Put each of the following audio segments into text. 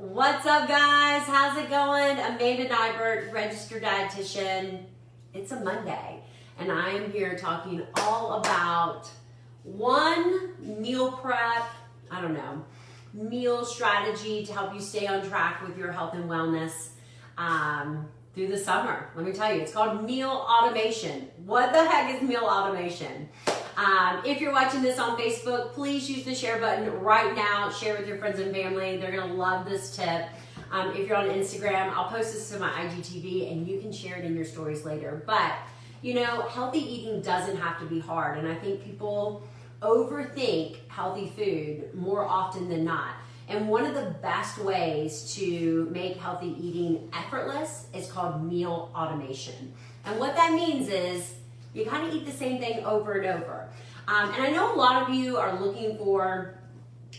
What's up, guys? How's it going? Amanda Nybert, registered dietitian. It's a Monday, and I am here talking all about one meal prep, meal strategy to help you stay on track with your health and wellness through the summer. Let me tell you, it's called meal automation. What the heck is meal automation? If you're watching this on Facebook, please use the share button right now. Share with your friends and family. They're going to love this tip. If you're on Instagram, I'll post this to my IGTV and you can share it in your stories later. But, you know, healthy eating doesn't have to be hard. And I think people overthink healthy food more often than not. And one of the best ways to make healthy eating effortless is called meal automation. And what that means is you kind of eat the same thing over and over. And I know a lot of you are looking for,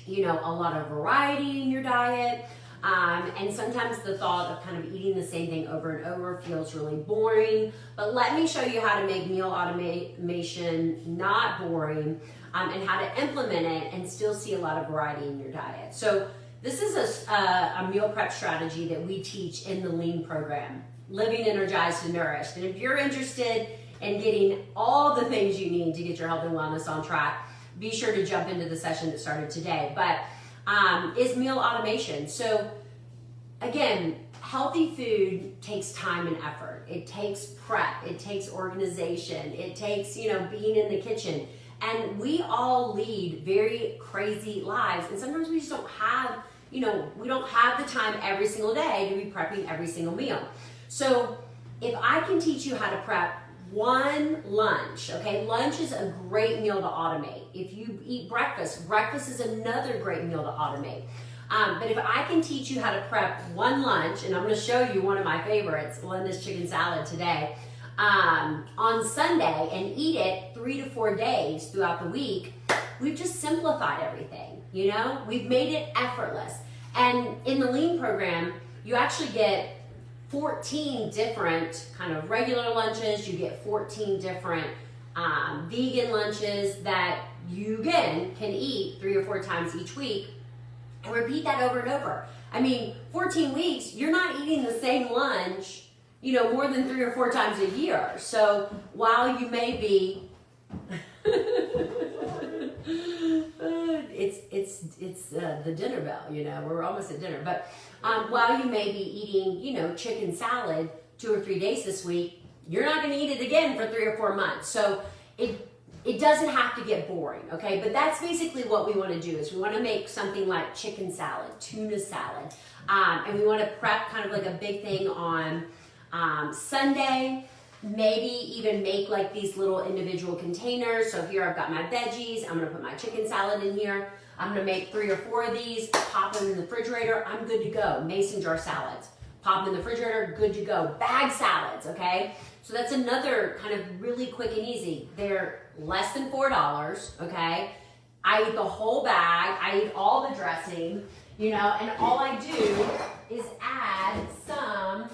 a lot of variety in your diet. And sometimes the thought of kind of eating the same thing over and over feels really boring. But let me show you how to make meal automation not boring and how to implement it and still see a lot of variety in your diet. So this is a meal prep strategy that we teach in the Lean program, Living Energized and Nourished. And if you're interested in getting all the things you need to get your health and wellness on track, be sure to jump into the session that started today. But is meal automation. So again, healthy food takes time and effort. It takes prep. It takes organization. It takes, being in the kitchen. And we all lead very crazy lives. And sometimes we just don't have, we don't have the time every single day to be prepping every single meal. So if I can teach you how to prep one lunch, okay? Lunch is a great meal to automate. If you eat breakfast, breakfast is another great meal to automate. But if I can teach you how to prep one lunch, and I'm gonna show you one of my favorites, Linda's chicken salad today, on Sunday, and eat it 3 to 4 days throughout the week, we've just simplified everything, We've made it effortless. And in the Lean program, you actually get 14 different kind of regular lunches. You get 14 different vegan lunches that you, again, can eat 3 or 4 times each week and repeat that over and over. 14 weeks, you're not eating the same lunch, more than 3 or 4 times a year. So while you may be, it's the dinner bell, we're almost at dinner. But while you may be eating, chicken salad 2 or 3 days this week, you're not going to eat it again for 3 or 4 months. So it doesn't have to get boring, okay? But that's basically what we want to do is we want to make something like chicken salad, tuna salad, and we want to prep kind of like a big thing on Sunday. Maybe even make like these little individual containers. So here I've got my veggies. I'm going to put my chicken salad in here. I'm going to make 3 or 4 of these, pop them in the refrigerator. I'm good to go. Mason jar salads. Pop them in the refrigerator, good to go. Bag salads, okay? So that's another kind of really quick and easy. They're less than $4, okay? I eat the whole bag. I eat all the dressing, and all I do is add some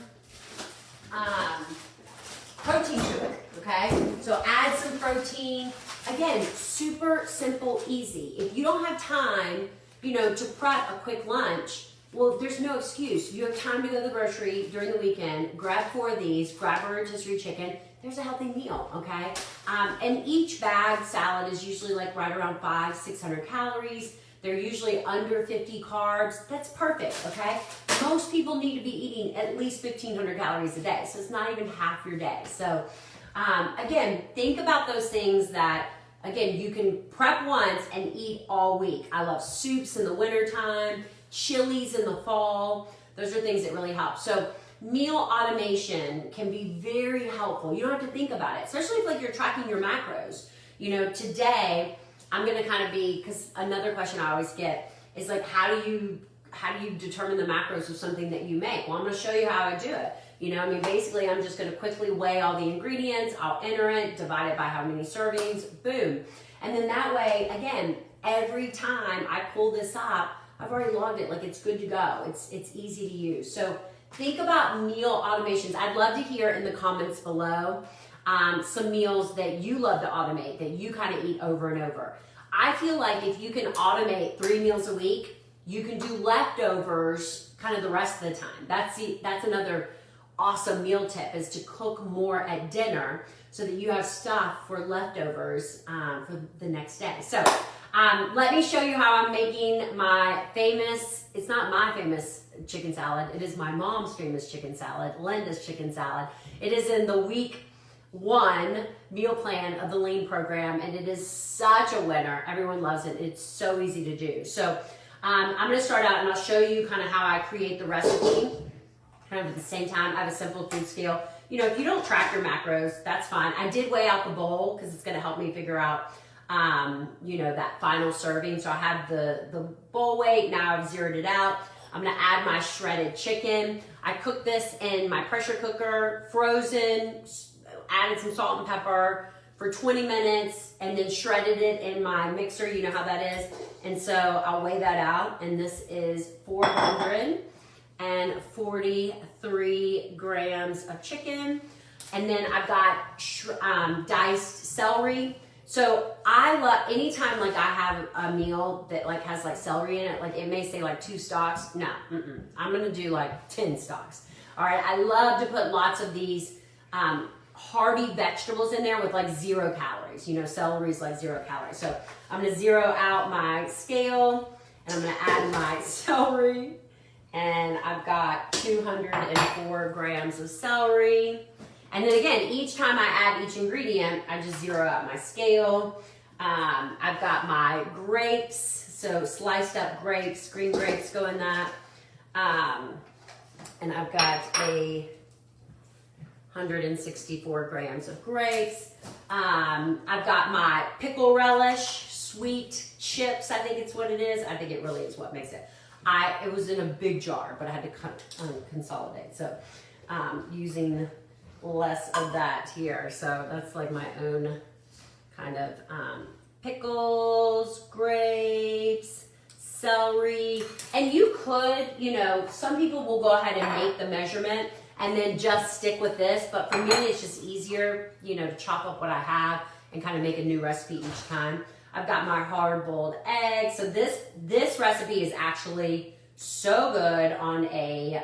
protein to it, okay? So add some protein. Again, super simple, easy. If you don't have time, to prep a quick lunch, well, there's no excuse. You have time to go to the grocery during the weekend, grab 4 of these, grab a rotisserie chicken. There's a healthy meal, okay? And each bag salad is usually like right around 500-600 calories. They're usually under 50 carbs. That's perfect, okay? Most people need to be eating at least 1,500 calories a day, so it's not even half your day. So again, think about those things that, again, you can prep once and eat all week. I love soups in the wintertime, chilies in the fall. Those are things that really help. So meal automation can be very helpful. You don't have to think about it, especially if like you're tracking your macros. Today, I'm going to kind of because another question I always get is like, how do you determine the macros of something that you make? Well, I'm going to show you how I do it. Basically, I'm just going to quickly weigh all the ingredients. I'll enter it, divide it by how many servings, boom. And then that way, again, every time I pull this up, I've already logged it. Like, it's good to go. It's easy to use. So think about meal automations. I'd love to hear in the comments below some meals that you love to automate, that you kind of eat over and over. I feel like if you can automate 3 meals a week, you can do leftovers kind of the rest of the time. That's another awesome meal tip, is to cook more at dinner so that you have stuff for leftovers for the next day. So let me show you how I'm making my famous, it's not my famous chicken salad, it is my mom's famous chicken salad, Linda's chicken salad. It is in the week 1 meal plan of the Lean program, and it is such a winner. Everyone loves it. It's so easy to do. So I'm going to start out and I'll show you kind of how I create the recipe. Kind of at the same time, I have a simple food scale. You know, if you don't track your macros, that's fine. I did weigh out the bowl because it's going to help me figure out, you know, that final serving. So I have the bowl weight. Now I've zeroed it out. I'm going to add my shredded chicken. I cooked this in my pressure cooker, frozen, added some salt and pepper for 20 minutes, and then shredded it in my mixer. You know how that is. And so I'll weigh that out, and this is 443 grams of chicken. And then I've got diced celery. So I love, anytime like I have a meal that like has like celery in it, like it may say like 2 stalks. No, I'm gonna do like 10 stalks. All right, I love to put lots of these hearty vegetables in there with like 0 calories. You know, celery is like 0 calories. So I'm gonna zero out my scale, and I'm gonna add my celery, and I've got 204 grams of celery. And then again, each time I add each ingredient, I just zero out my scale. I've got my grapes, so sliced up grapes, green grapes go in that. And I've got 164 grams of grapes. I've got my pickle relish, sweet chips, I think it's what it is. I think it really is what makes it. It was in a big jar, but I had to consolidate. So using less of that here. So that's like my own kind of pickles, grapes, celery. And you could, you know, some people will go ahead and make the measurement and then just stick with this. But for me, it's just easier, you know, to chop up what I have and kind of make a new recipe each time. I've got my hard-boiled eggs. So this recipe is actually so good on a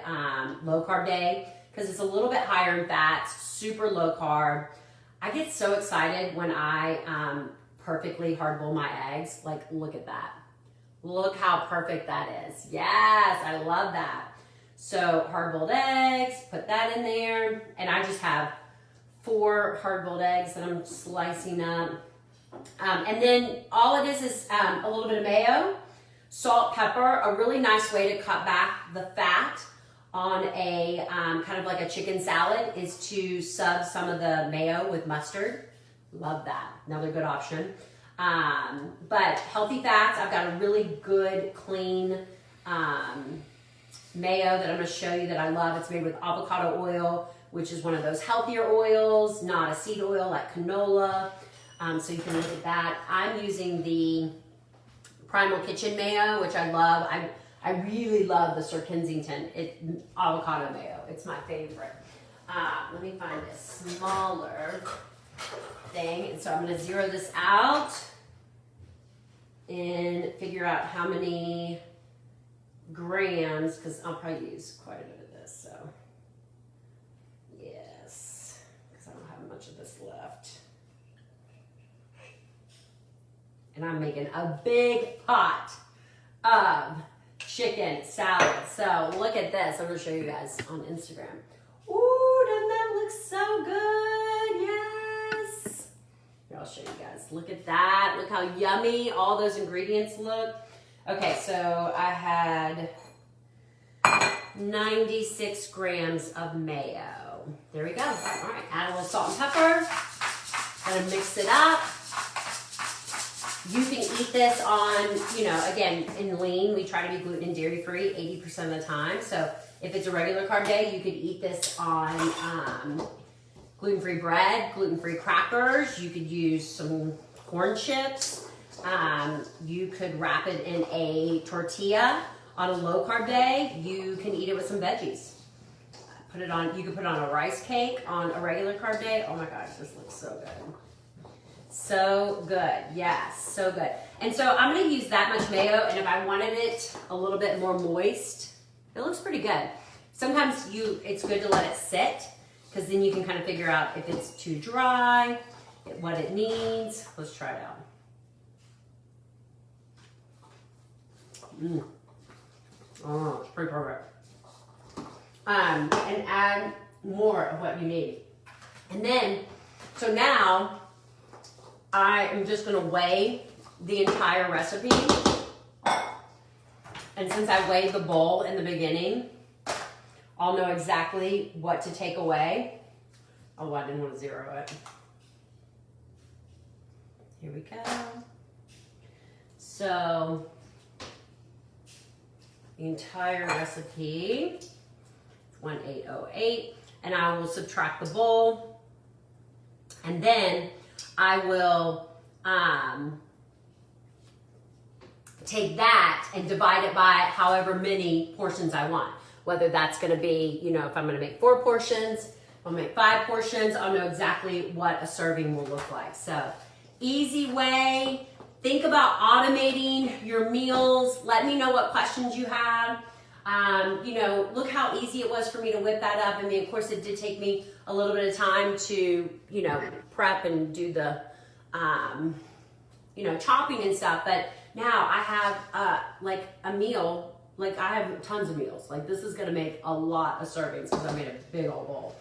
low-carb day because it's a little bit higher in fats, super low carb. I get so excited when I perfectly hard-boil my eggs. Like, look at that. Look how perfect that is. Yes, I love that. So hard-boiled eggs, put that in there. And I just have 4 hard-boiled eggs that I'm slicing up. And then all it is a little bit of mayo, salt, pepper. A really nice way to cut back the fat on a kind of like a chicken salad is to sub some of the mayo with mustard. Love that. Another good option. But healthy fats, I've got a really good, clean mayo that I'm going to show you that I love. It's made with avocado oil, which is one of those healthier oils, not a seed oil like canola. So you can look at that. I'm using the Primal Kitchen mayo, which I love. I really love the Sir Kensington avocado mayo. It's my favorite. Let me find a smaller thing. And so I'm going to zero this out and figure out how many grams, because I'll probably use quite a bit of this. So yes, because I don't have much of this left. And I'm making a big pot of chicken salad. So look at this. I'm going to show you guys on Instagram. Ooh, doesn't that look so good? Yes. Here, I'll show you guys. Look at that. Look how yummy all those ingredients look. Okay, so I had 96 grams of mayo. There we go. All right, add a little salt and pepper. Gonna mix it up. You can eat this on, you know, again, in Lean, we try to be gluten and dairy free 80% of the time. So if it's a regular carb day, you could eat this on gluten-free bread, gluten-free crackers. You could use some corn chips. You could wrap it in a tortilla on a low carb day. You can eat it with some veggies. Put it on, you can put it on a rice cake on a regular carb day. Oh my gosh, this looks so good. So good, yes, so good. And so I'm gonna use that much mayo, and if I wanted it a little bit more moist, it looks pretty good. Sometimes it's good to let it sit, because then you can kind of figure out if it's too dry, what it needs. Let's try it out. Oh, it's pretty perfect. And add more of what you need. And then, so now, I am just gonna weigh the entire recipe. And since I weighed the bowl in the beginning, I'll know exactly what to take away. Oh, I didn't want to zero it. Here we go. So, the entire recipe, 1808, and I will subtract the bowl, and then I will take that and divide it by however many portions I want. Whether that's gonna be, you know, if I'm gonna make 4 portions, if I'm gonna make 5 portions, I'll know exactly what a serving will look like. So, easy way. Think about automating your meals. Let me know what questions you have. You know, look how easy it was for me to whip that up. I mean, of course, it did take me a little bit of time to, you know, prep and do the, you know, chopping and stuff. But now I have like a meal. Like I have tons of meals. Like this is gonna make a lot of servings because I made a big old bowl.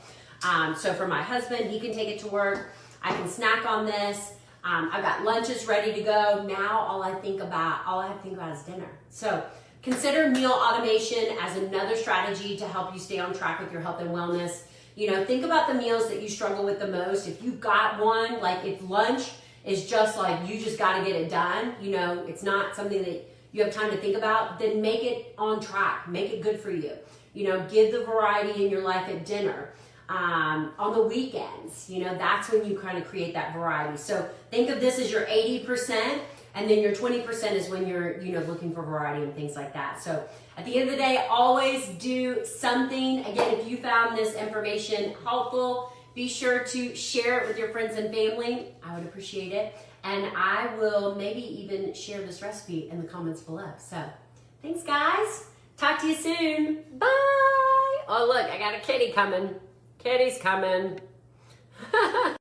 So for my husband, he can take it to work. I can snack on this. I've got lunches ready to go. Now all I have to think about is dinner. So consider meal automation as another strategy to help you stay on track with your health and wellness. You know, think about the meals that you struggle with the most. If you've got one, like if lunch is just like you just got to get it done, you know, it's not something that you have time to think about, then make it on track. Make it good for you. You know, give the variety in your life at dinner. On the weekends, you know, that's when you kind of create that variety. So think of this as your 80%, and then your 20% is when you're, you know, looking for variety and things like that. So at the end of the day, always do something. Again, if you found this information helpful, be sure to share it with your friends and family. I would appreciate it. And I will maybe even share this recipe in the comments below. So thanks, guys. Talk to you soon. Bye. Oh, look, I got a kitty coming. Kitty's coming.